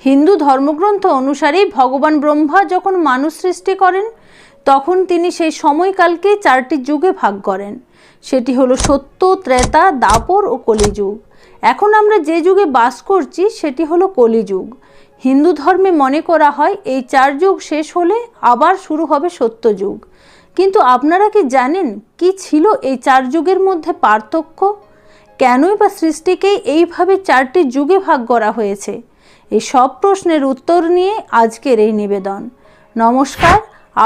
হিন্দু ধর্মগ্রন্থ অনুসারে ভগবান ব্রহ্মা যখন মানুষ সৃষ্টি করেন তখন তিনি সেই সময়কালকে 4টি যুগে ভাগ করেন। সেটি হলো সত্য, ত্রেতা, দাপর ও কলিযুগ। এখন আমরা যে যুগে বাস করছি সেটি হলো কলিযুগ। হিন্দু ধর্মে মনে করা হয় এই 4 যুগ শেষ হলে আবার শুরু হবে সত্যযুগ। কিন্তু আপনারা কি জানেন কি ছিল এই 4 যুগের মধ্যে পার্থক্য? কেনই বা সৃষ্টিকে এইভাবে 4টি যুগে ভাগ করা হয়েছে? এই সব প্রশ্নের উত্তর নিয়ে আজকের এই নিবেদন। নমস্কার,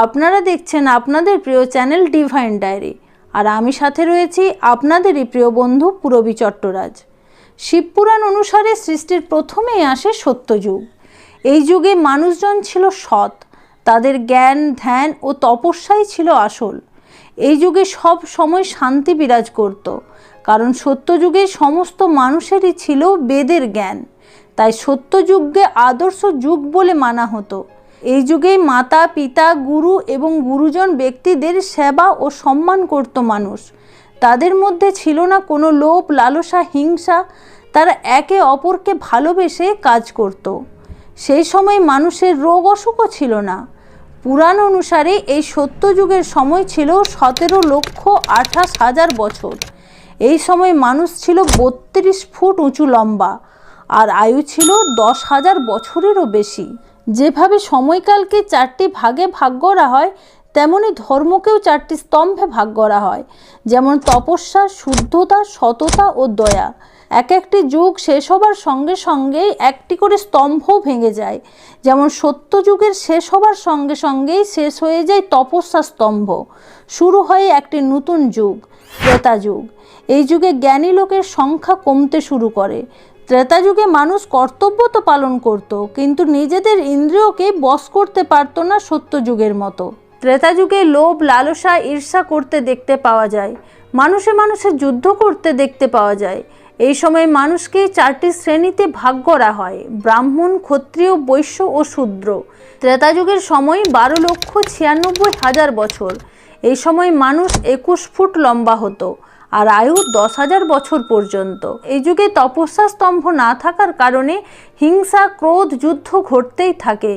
আপনারা দেখছেন আপনাদের প্রিয় চ্যানেল ডিভাইন ডায়েরি, আর আমি সাথে রয়েছি আপনাদেরই প্রিয় বন্ধু পূরবী চট্টরাজ। শিবপুরাণ অনুসারে সৃষ্টির প্রথমেই আসে সত্যযুগ। এই যুগে মানুষজন ছিল সৎ, তাদের জ্ঞান, ধ্যান ও তপস্যাই ছিল আসল। এই যুগে সব সময় শান্তি বিরাজ করত, কারণ সত্যযুগে সমস্ত মানুষেরই ছিল বেদের জ্ঞান। তাই সত্যযুগকে আদর্শ যুগ বলে মানা হতো। এই যুগে মাতা, পিতা, গুরু এবং গুরুজন ব্যক্তিদের সেবা ও সম্মান করত মানুষ। তাদের মধ্যে ছিল না কোনো লোভ, লালসা, হিংসা। তারা একে অপরকে ভালোবেসে কাজ করত। সেই সময় মানুষের রোগ অসুখও ছিল না। পুরাণ অনুসারে এই সত্যযুগের সময় ছিল 17,28,000 বছর। এই সময় মানুষ ছিল 32 ফুট উঁচু লম্বা, আর আয়ু ছিল 10,000 বছরেরও বেশি। যেভাবে সময়কালকে 4টি ভাগে ভাগ করা হয়, তেমনি ধর্মকেও 4টি স্তম্ভে ভাগ করা হয়, যেমন তপস্যা, শুদ্ধতা, সততা ও দয়া। এক একটি যুগ শেষ হবার সঙ্গে সঙ্গেই একটি করে স্তম্ভও ভেঙে যায়। যেমন সত্যযুগের শেষ হবার সঙ্গে সঙ্গেই শেষ হয়ে যায় তপস্যা স্তম্ভ। শুরু হয় একটি নতুন যুগ, ত্রেতা যুগ। এই যুগে জ্ঞানী লোকের সংখ্যা কমতে শুরু করে। ত্রেতা যুগে মানুষ কর্তব্য তো পালন করত, কিন্তু নিজেদের ইন্দ্রিয়কে বশ করতে পারত না সত্যযুগের মতো। ত্রেতা যুগে লোভ, লালসা, ঈর্ষা করতে দেখতে পাওয়া যায়। মানুষে মানুষে যুদ্ধ করতে দেখতে পাওয়া যায়। এই সময় মানুষকে 4টি শ্রেণীতে ভাগ করা হয়: ব্রাহ্মণ, ক্ষত্রিয়, বৈশ্য ও শূদ্র। ত্রেতা যুগের সময় 12,96,000 বছর। এই সময় মানুষ 21 ফুট লম্বা হতো, আর আয়ু 10,000 বছর পর্যন্ত। এই যুগে তপস্যা স্তম্ভ না থাকার কারণে হিংসা, ক্রোধ, যুদ্ধ ঘটতেই থাকে।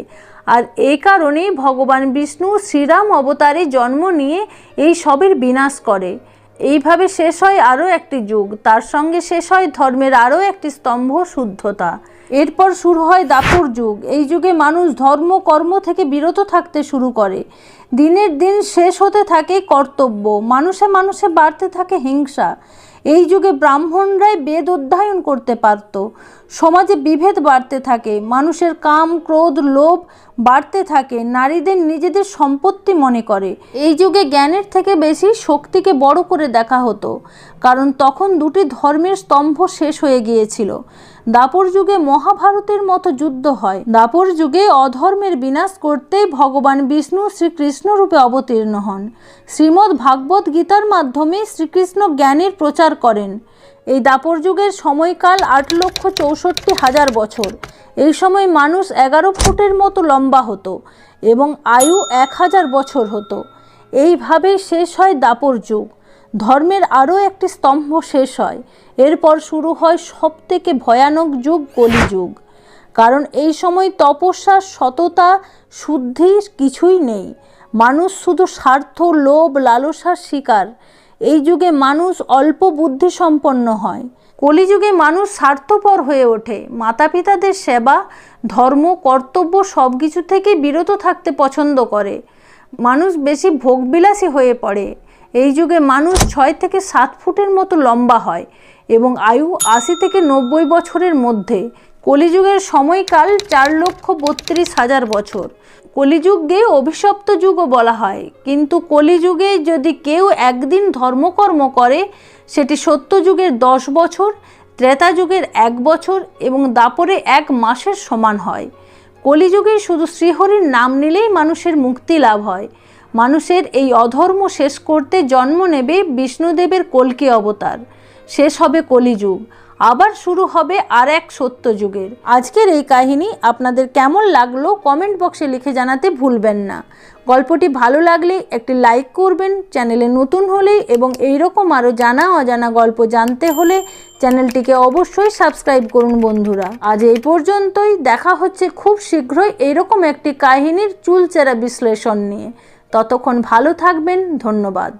আর এই কারণেই ভগবান বিষ্ণু শ্রীরাম অবতারে জন্ম নিয়ে এই সবের বিনাশ করে। এইভাবে শেষ হয় আরও একটি যুগ, তার সঙ্গে শেষ হয় ধর্মের আরও একটি স্তম্ভ, শুদ্ধতা। এরপর শুরু হয় দাপর যুগ। এই যুগে মানুষ ধর্ম, কর্ম থেকে বিরত থাকতে শুরু করে। দিনের দিন শেষ হতে থাকে কর্তব্য, মানুষে মানুষে বাড়তে থাকে হিংসা। এই যুগে ব্রাহ্মণরাই বেদ অধ্যয়ন করতে পারত। সমাজে বিভেদ বাড়তে থাকে, মানুষের কাম, ক্রোধ, লোভ বাড়তে থাকে, নারীদের নিজেদের সম্পত্তি মনে করে। এই যুগে জ্ঞানের থেকে বেশি শক্তিকে বড় করে দেখা হতো, কারণ তখন 2টি ধর্মের স্তম্ভ শেষ হয়ে গিয়েছিল। দাপর যুগে মহাভারতের মতো যুদ্ধ হয়। দাপর যুগে অধর্মের বিনাশ করতেই ভগবান বিষ্ণু শ্রীকৃষ্ণ রূপে অবতীর্ণ হন। শ্রীমদ্ ভাগবত গীতার মাধ্যমে শ্রীকৃষ্ণ জ্ঞানের প্রচার করেন। এই দাপর যুগের সময়কাল 8,64,000 বছর। এই সময় মানুষ 11 ফুটের মতো লম্বা হতো এবং আয়ু 1000 বছর হতো। এইভাবেই শেষ হয় দাপর যুগ। ধর্মের আরও একটি স্তম্ভ শেষ হয়। এরপর শুরু হয় সবথেকে ভয়ানক যুগ, কলিযুগ। কারণ এই সময় তপস্যা, সততা, শুদ্ধি কিছুই নেই। মানুষ শুধু স্বার্থ, লোভ, লালসার শিকার। এই যুগে মানুষ অল্প বুদ্ধি সম্পন্ন হয়। কলিযুগে মানুষ স্বার্থপর হয়ে ওঠে। মাতা পিতাদের সেবা, ধর্ম, কর্তব্য সব কিছু থেকে বিরত থাকতে পছন্দ করে। মানুষ বেশি ভোগবিলাসী হয়ে পড়ে। এই যুগে মানুষ 6 থেকে 7 ফুটের মতো লম্বা হয় এবং আয়ু 80 থেকে 90 বছরের মধ্যে। কলিযুগের সময়কাল 4,32,000 বছর। কলিযুগকে অভিশপ্ত যুগও বলা হয়। কিন্তু কলিযুগে যদি কেউ একদিন ধর্মকর্ম করে, সেটি সত্যযুগের 10 বছর, ত্রেতা যুগের 1 বছর এবং দাপরে 1 মাসের সমান হয়। কলিযুগে শুধু শ্রীহরির নাম নিলেই মানুষের মুক্তি লাভ হয়। মানুষের এই অধর্ম শেষ করতে জন্ম নেবে বিষ্ণুদেবের কল্কি অবতার। শেষ হবে কলিযুগ, আবার শুরু হবে আর এক সত্যযুগের। আজকের এই কাহিনী আপনাদের কেমন লাগলো কমেন্ট বক্সে লিখে জানাতে ভুলবেন না। গল্পটি ভালো লাগলে একটি লাইক করবেন, চ্যানেলে নতুন হলে এবং এইরকম আরও জানা অজানা গল্প জানতে হলে চ্যানেলটিকে অবশ্যই সাবস্ক্রাইব করুন বন্ধুরা। আজ এই পর্যন্তই, দেখা হচ্ছে খুব শীঘ্রই এইরকম একটি কাহিনীর চুলচেরা বিশ্লেষণ নিয়ে। ততক্ষণ ভালো থাকবেন, ধন্যবাদ।